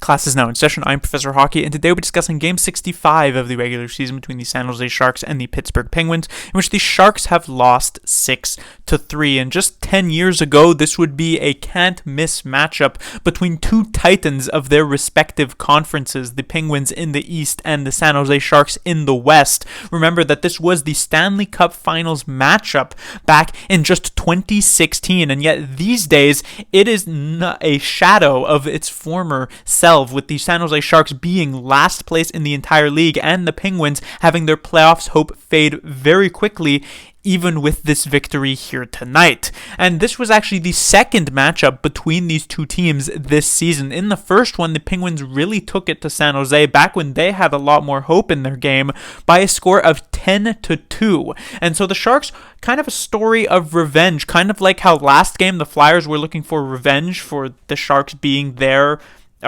Class is now in session. I'm Professor Hockey, and today we'll be discussing Game 65 of the regular season between the San Jose Sharks and the Pittsburgh Penguins, in which the Sharks have lost 6-3. And just 10 years ago, this would be a can't-miss matchup between two titans of their respective conferences, the Penguins in the East and the San Jose Sharks in the West. Remember that this was the Stanley Cup Finals matchup back in just 2016, and yet these days, it is not a shadow of its former self, with the San Jose Sharks being last place in the entire league and the Penguins having their playoffs hope fade very quickly, even with this victory here tonight. And this was actually the second matchup between these two teams this season. In the first one, the Penguins really took it to San Jose back when they had a lot more hope in their game by a score of 10-2. And so the Sharks, kind of a story of revenge, kind of like how last game the Flyers were looking for revenge for the Sharks being there,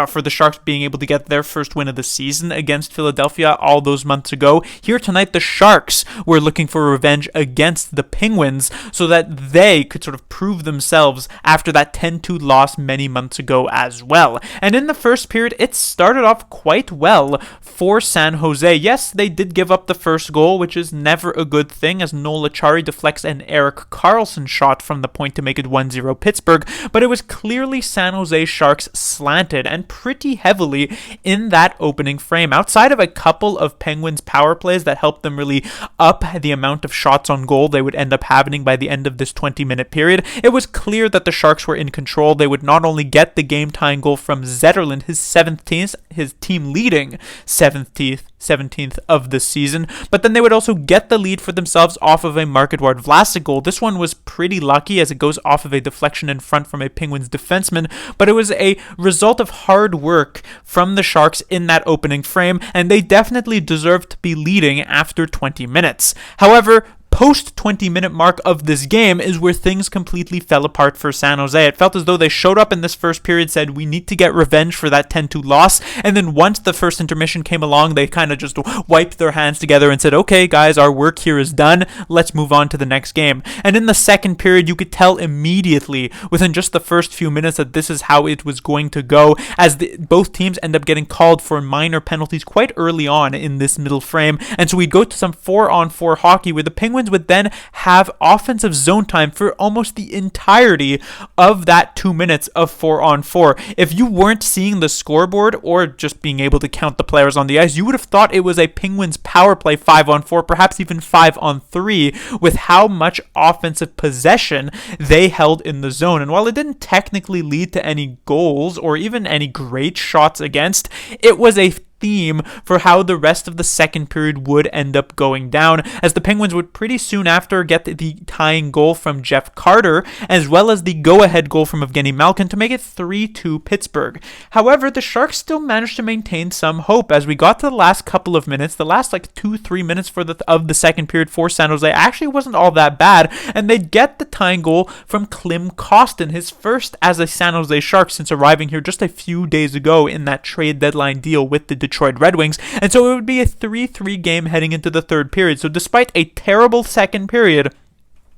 for the Sharks being able to get their first win of the season against Philadelphia all those months ago. Here tonight, the Sharks were looking for revenge against the Penguins so that they could sort of prove themselves after that 10-2 loss many months ago as well. And in the first period, it started off quite well for San Jose. Yes, they did give up the first goal, which is never a good thing, as Noel Acciari deflects an Erik Karlsson shot from the point to make it 1-0 Pittsburgh, but it was clearly San Jose Sharks slanted and pretty heavily in that opening frame. Outside of a couple of Penguins power plays that helped them really up the amount of shots on goal they would end up having by the end of this 20-minute period, it was clear that the Sharks were in control. They would not only get the game-tying goal from Zetterlund, his team leading 17th of the season, but then they would also get the lead for themselves off of a Marc-Edouard Vlasic goal. This one was pretty lucky as it goes off of a deflection in front from a Penguins defenseman, but it was a result of hard work from the Sharks in that opening frame, and they definitely deserved to be leading after 20 minutes. However, post 20-minute mark of this game is where things completely fell apart for San Jose. It felt as though they showed up in this first period, said, we need to get revenge for that 10-2 loss, and then once the first intermission came along, they kind of just wiped their hands together and said, okay guys, our work here is done, let's move on to the next game. And in the second period, you could tell immediately, within just the first few minutes, that this is how it was going to go, as both teams end up getting called for minor penalties quite early on in this middle frame, and so we'd go to some 4-on-4 hockey where the Penguins would then have offensive zone time for almost the entirety of that 2 minutes of 4-on-4. If you weren't seeing the scoreboard or just being able to count the players on the ice, you would have thought it was a Penguins power play 5-on-4, perhaps even 5-on-3, with how much offensive possession they held in the zone. And while it didn't technically lead to any goals or even any great shots against, it was a theme for how the rest of the second period would end up going down, as the Penguins would pretty soon after get the tying goal from Jeff Carter, as well as the go-ahead goal from Evgeny Malkin to make it 3-2 Pittsburgh. However, the Sharks still managed to maintain some hope as we got to the last couple of minutes. The last 2-3 minutes of the second period for San Jose actually wasn't all that bad, and they'd get the tying goal from Klim Kostin, his first as a San Jose Shark since arriving here just a few days ago in that trade deadline deal with the Detroit Red Wings, and so it would be a 3-3 game heading into the third period. So despite a terrible second period,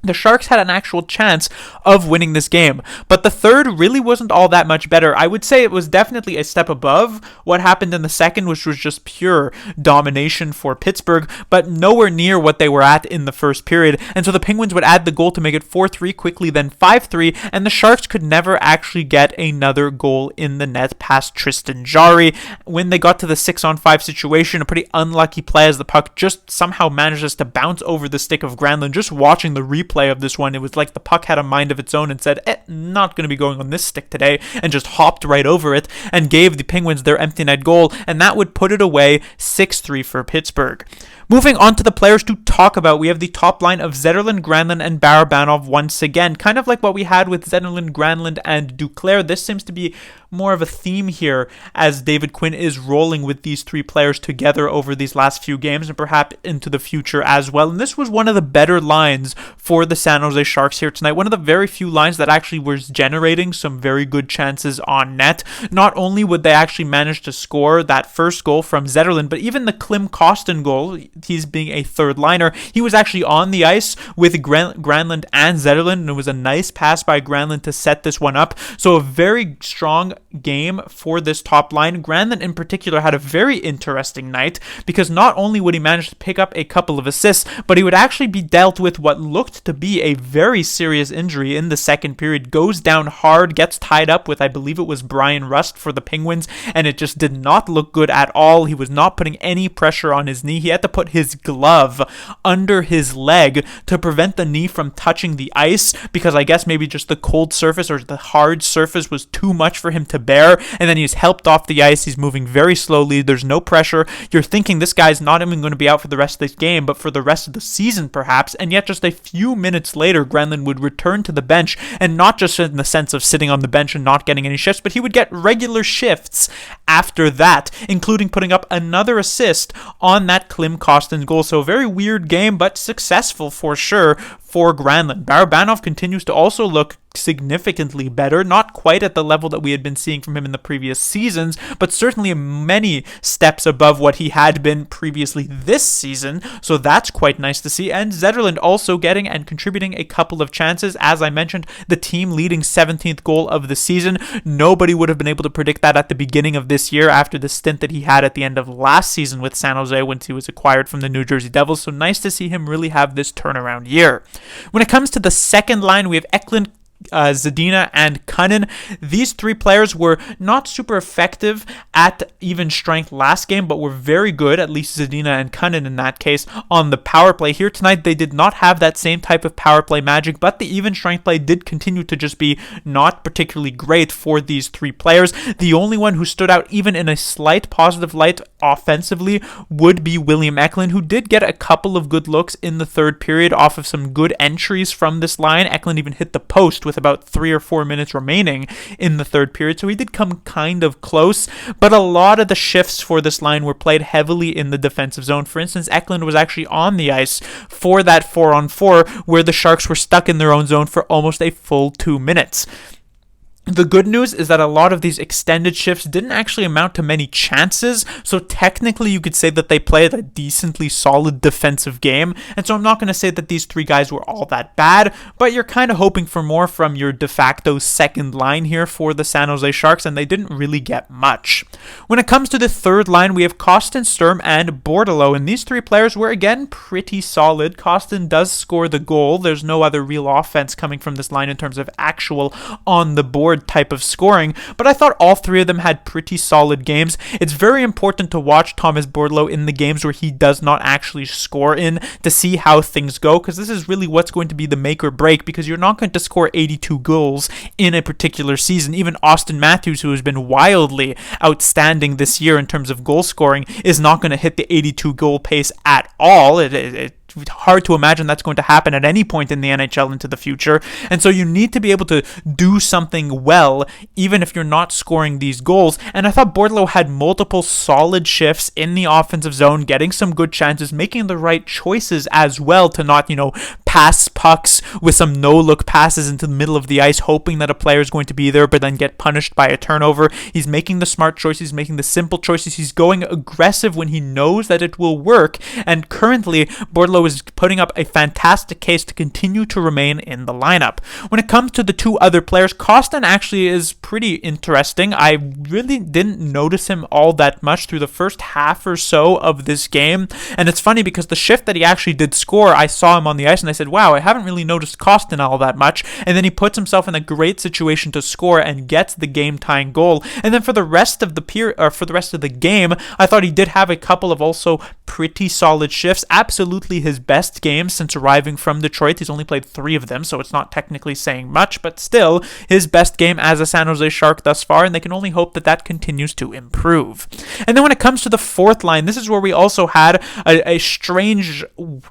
the Sharks had an actual chance of winning this game, but the third really wasn't all that much better. I would say it was definitely a step above what happened in the second, which was just pure domination for Pittsburgh, but nowhere near what they were at in the first period. And so the Penguins would add the goal to make it 4-3 quickly, then 5-3, and the Sharks could never actually get another goal in the net past Tristan Jarry. When they got to the 6-on-5 situation, a pretty unlucky play as the puck just somehow manages to bounce over the stick of Granlund. Just watching the replay of this one, it was like the puck had a mind of its own and said, not going to be going on this stick today, and just hopped right over it and gave the Penguins their empty net goal, and that would put it away 6-3 for Pittsburgh. Moving on to the players to talk about, we have the top line of Zetterlund, Granlund, and Barabanov once again. Kind of like what we had with Zetterlund, Granlund, and Duclair. This seems to be more of a theme here as David Quinn is rolling with these three players together over these last few games and perhaps into the future as well. And this was one of the better lines for the San Jose Sharks here tonight. One of the very few lines that actually was generating some very good chances on net. Not only would they actually manage to score that first goal from Zetterlund, but even the Klim Kostin goal, he's being a third liner. He was actually on the ice with Granlund and Zetterlund, and it was a nice pass by Granlund to set this one up. So a very strong game for this top line. Granlund in particular had a very interesting night because not only would he manage to pick up a couple of assists, but he would actually be dealt with what looked to be a very serious injury in the second period. Goes down hard, gets tied up with, I believe it was Brian Rust for the Penguins, and it just did not look good at all. He was not putting any pressure on his knee. He had to put his glove under his leg to prevent the knee from touching the ice because I guess maybe just the cold surface or the hard surface was too much for him to bear, and then he's helped off the ice. He's moving very slowly. There's no pressure. You're thinking this guy's not even going to be out for the rest of this game, but for the rest of the season perhaps, and yet just a few minutes later, Granlund would return to the bench, and not just in the sense of sitting on the bench and not getting any shifts, but he would get regular shifts after that, including putting up another assist on that Klim Kostin goal. So a very weird game, but successful for sure for Granlund. Barabanov continues to also look significantly better, not quite at the level that we had been seeing from him in the previous seasons, but certainly many steps above what he had been previously this season, so that's quite nice to see. And Zetterlund also getting and contributing a couple of chances. As I mentioned, the team leading 17th goal of the season. Nobody would have been able to predict that at the beginning of this year after the stint that he had at the end of last season with San Jose once he was acquired from the New Jersey Devils, so nice to see him really have this turnaround year. When it comes to the second line, we have Eklund, Zadina, and Cunnin. These three players were not super effective at even strength last game, but were very good, at least Zadina and Cunnin in that case, on the power play. Here tonight, they did not have that same type of power play magic, but the even strength play did continue to just be not particularly great for these three players. The only one who stood out even in a slight positive light offensively would be William Eklund, who did get a couple of good looks in the third period off of some good entries from this line. Eklund even hit the post with about 3 or 4 minutes remaining in the third period, so he did come kind of close, but a lot of the shifts for this line were played heavily in the defensive zone. For instance, Eklund was actually on the ice for that 4-on-4 where the Sharks were stuck in their own zone for almost a full 2 minutes. The good news is that a lot of these extended shifts didn't actually amount to many chances, so technically you could say that they played a decently solid defensive game, and so I'm not going to say that these three guys were all that bad, but you're kind of hoping for more from your de facto second line here for the San Jose Sharks, and they didn't really get much. When it comes to the third line, we have Kostin, Sturm, and Bordeleau, and these three players were again pretty solid. Kostin does score the goal. There's no other real offense coming from this line in terms of actual on the board type of scoring, but I thought all three of them had pretty solid games. It's very important to watch Thomas Bordeleau in the games where he does not actually score in to see how things go, because this is really what's going to be the make or break, because you're not going to score 82 goals in a particular season. Even Austin Matthews, who has been wildly outstanding this year in terms of goal scoring, is not going to hit the 82 goal pace at all. It's hard to imagine that's going to happen at any point in the NHL into the future, and so you need to be able to do something well even if you're not scoring these goals. And I thought Bordeleau had multiple solid shifts in the offensive zone, getting some good chances, making the right choices as well to not, pass pucks with some no-look passes into the middle of the ice, hoping that a player is going to be there but then get punished by a turnover. He's making the smart choices, making the simple choices. He's going aggressive when he knows that it will work, and currently Bordeleau is putting up a fantastic case to continue to remain in the lineup. When it comes to the two other players, Kostin actually is pretty interesting. I really didn't notice him all that much through the first half or so of this game, and it's funny because the shift that he actually did score, I saw him on the ice and I said, wow, I haven't really noticed Kostin all that much, and then he puts himself in a great situation to score and gets the game-tying goal. And then for the rest of the game, I thought he did have a couple of also pretty solid shifts. Absolutely his best game since arriving from Detroit. He's only played 3 of them, so it's not technically saying much, but still his best game as a San Jose Shark thus far, and they can only hope that that continues to improve. And then when it comes to the fourth line, this is where we also had a strange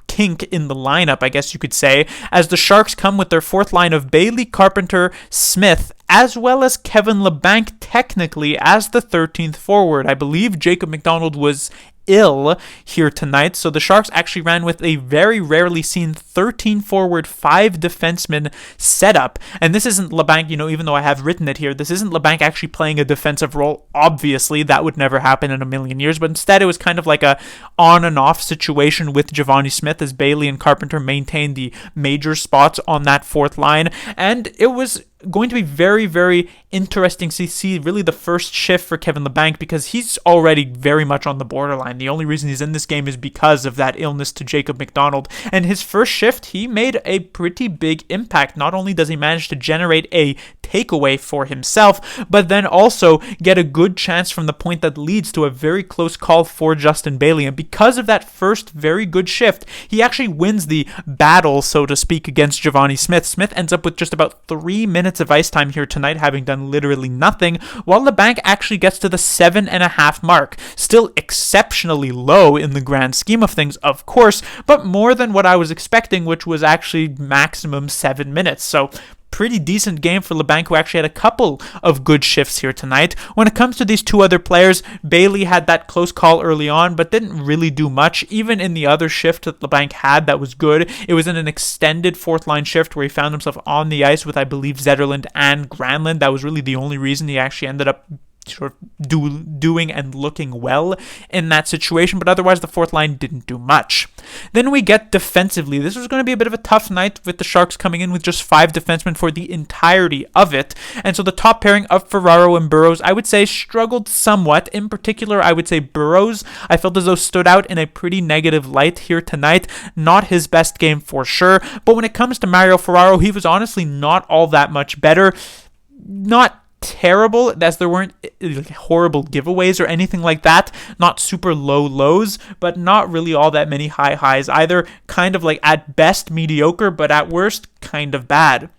kink in the lineup, I guess you could say, as the Sharks come with their fourth line of Bailey, Carpenter, Smith, as well as Kevin Labanc technically as the 13th forward. I believe Jacob McDonald was ill here tonight. So the Sharks actually ran with a very rarely seen 13 forward, 5 defenseman setup. And this isn't Labanc, even though I have written it here, this isn't Labanc actually playing a defensive role. Obviously, that would never happen in a million years. But instead, it was kind of like a on and off situation with Giovanni Smith as Bailey and Carpenter maintained the major spots on that fourth line. And it was going to be very, very interesting to see really the first shift for Kevin Labanc, because he's already very much on the borderline. The only reason he's in this game is because of that illness to Jacob McDonald. And his first shift, he made a pretty big impact. Not only does he manage to generate a takeaway for himself, but then also get a good chance from the point that leads to a very close call for Justin Bailey. And because of that first very good shift, he actually wins the battle, so to speak, against Giovanni Smith. Smith ends up with just about 3 minutes of ice time here tonight, having done literally nothing, while Labanc actually gets to the 7.5 mark. Still exceptionally low in the grand scheme of things, of course, but more than what I was expecting, which was actually maximum 7 minutes. So pretty decent game for Labanc, who actually had a couple of good shifts here tonight. When it comes to these two other players, Bailey had that close call early on, but didn't really do much. Even in the other shift that Labanc had that was good, it was in an extended fourth line shift where he found himself on the ice with, I believe, Zetterlund and Granlund. That was really the only reason he actually ended up sort of doing and looking well in that situation, but otherwise the fourth line didn't do much. Then we get defensively. This was going to be a bit of a tough night with the Sharks coming in with just 5 defensemen for the entirety of it, and so the top pairing of Ferraro and Burrows, I would say, struggled somewhat. In particular, I would say Burrows, I felt as though stood out in a pretty negative light here tonight. Not his best game for sure, but when it comes to Mario Ferraro, he was honestly not all that much better. Not terrible, as there weren't horrible giveaways or anything like that, not super low lows, but not really all that many high highs either. Kind of like at best mediocre, but at worst kind of bad.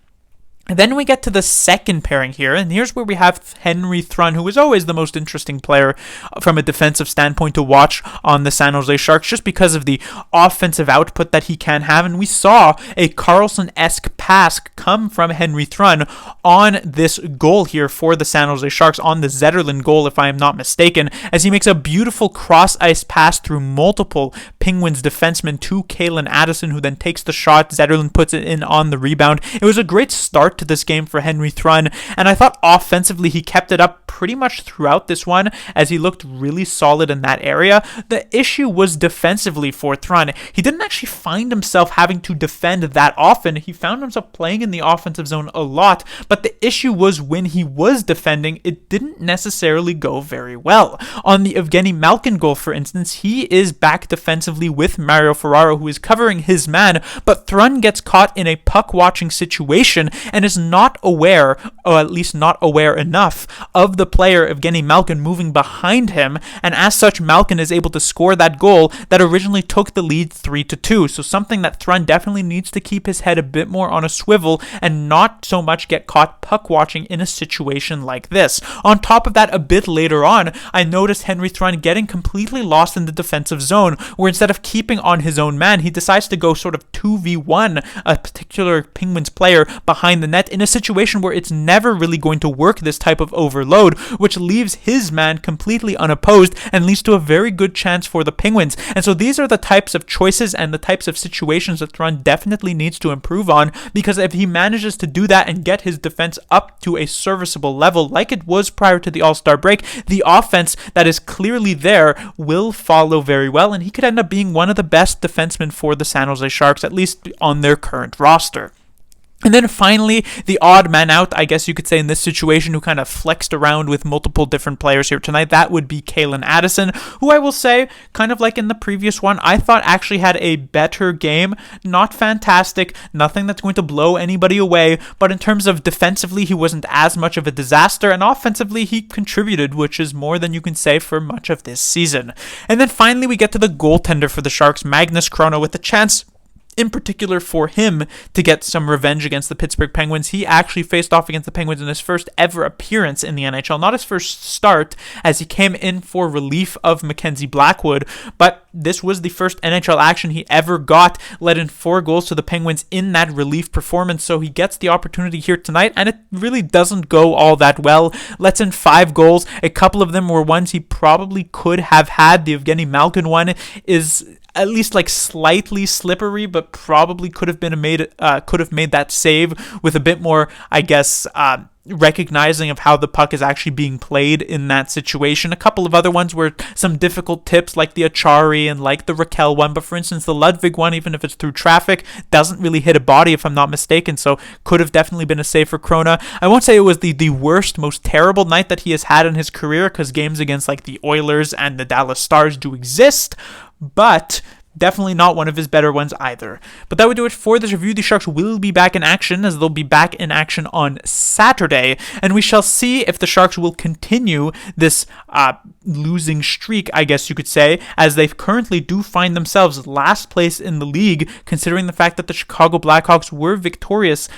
And then we get to the second pairing here, and here's where we have Henry Thrun, who is always the most interesting player from a defensive standpoint to watch on the San Jose Sharks, just because of the offensive output that he can have. And we saw a Carlson-esque pass come from Henry Thrun on this goal here for the San Jose Sharks, on the Zetterlund goal, if I am not mistaken, as he makes a beautiful cross-ice pass through multiple Penguins defensemen to Kalen Addison, who then takes the shot. Zetterlund puts it in on the rebound. It was a great start to this game for Henry Thrun, and I thought offensively he kept it up pretty much throughout this one, as he looked really solid in that area. The issue was defensively for Thrun. He didn't actually find himself having to defend that often. He found himself playing in the offensive zone a lot, but the issue was when he was defending, it didn't necessarily go very well. On the Evgeny Malkin goal, for instance, he is back defensively with Mario Ferraro, who is covering his man, but Thrun gets caught in a puck-watching situation and is not aware, or at least not aware enough, of the player Evgeny Malkin moving behind him, and as such Malkin is able to score that goal that originally took the lead 3-2. So something that Thrun definitely needs to keep his head a bit more on a swivel and not so much get caught puck watching in a situation like this. On top of that, a bit later on, I noticed Henry Thrun getting completely lost in the defensive zone, where instead of keeping on his own man, he decides to go sort of 2v1 a particular Penguins player behind the net in a situation where it's never really going to work, this type of overload, which leaves his man completely unopposed and leads to a very good chance for the Penguins. And so these are the types of choices and the types of situations that Thrun definitely needs to improve on, because if he manages to do that and get his defense up to a serviceable level like it was prior to the All-Star break, the offense that is clearly there will follow very well, and he could end up being one of the best defensemen for the San Jose Sharks, at least on their current roster. And then finally, the odd man out, I guess you could say, in this situation, who kind of flexed around with multiple different players here tonight, that would be Kalen Addison, who I will say, kind of like in the previous one, I thought actually had a better game. Not fantastic, nothing that's going to blow anybody away, but in terms of defensively, he wasn't as much of a disaster, and offensively, he contributed, which is more than you can say for much of this season. And then finally, we get to the goaltender for the Sharks, Magnus Chrono, with the chance in particular for him to get some revenge against the Pittsburgh Penguins. He actually faced off against the Penguins in his first ever appearance in the NHL. Not his first start, as he came in for relief of Mackenzie Blackwood, but this was the first NHL action he ever got, led in 4 goals to the Penguins in that relief performance, so he gets the opportunity here tonight, and it really doesn't go all that well. Lets in 5 goals. A couple of them were ones he probably could have had. The Evgeny Malkin one is at least like slightly slippery, but probably could have made that save with a bit more, I guess, recognizing of how the puck is actually being played in that situation. A couple of other ones were some difficult tips, like the Achari and like the Raquel one, but for instance the Ludwig one, even if it's through traffic, doesn't really hit a body if I'm not mistaken, so could have definitely been a save for Krona. I won't say it was the worst, most terrible night that he has had in his career, because games against like the Oilers and the Dallas Stars do exist, but definitely not one of his better ones either. But that would do it for this review. The Sharks will be back in action, as they'll be back in action on Saturday, and we shall see if the Sharks will continue this losing streak, I guess you could say, as they currently do find themselves last place in the league, considering the fact that the Chicago Blackhawks were victorious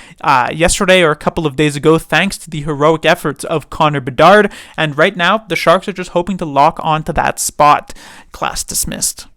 yesterday or a couple of days ago, thanks to the heroic efforts of Connor Bedard, and right now the Sharks are just hoping to lock onto that spot. Class dismissed.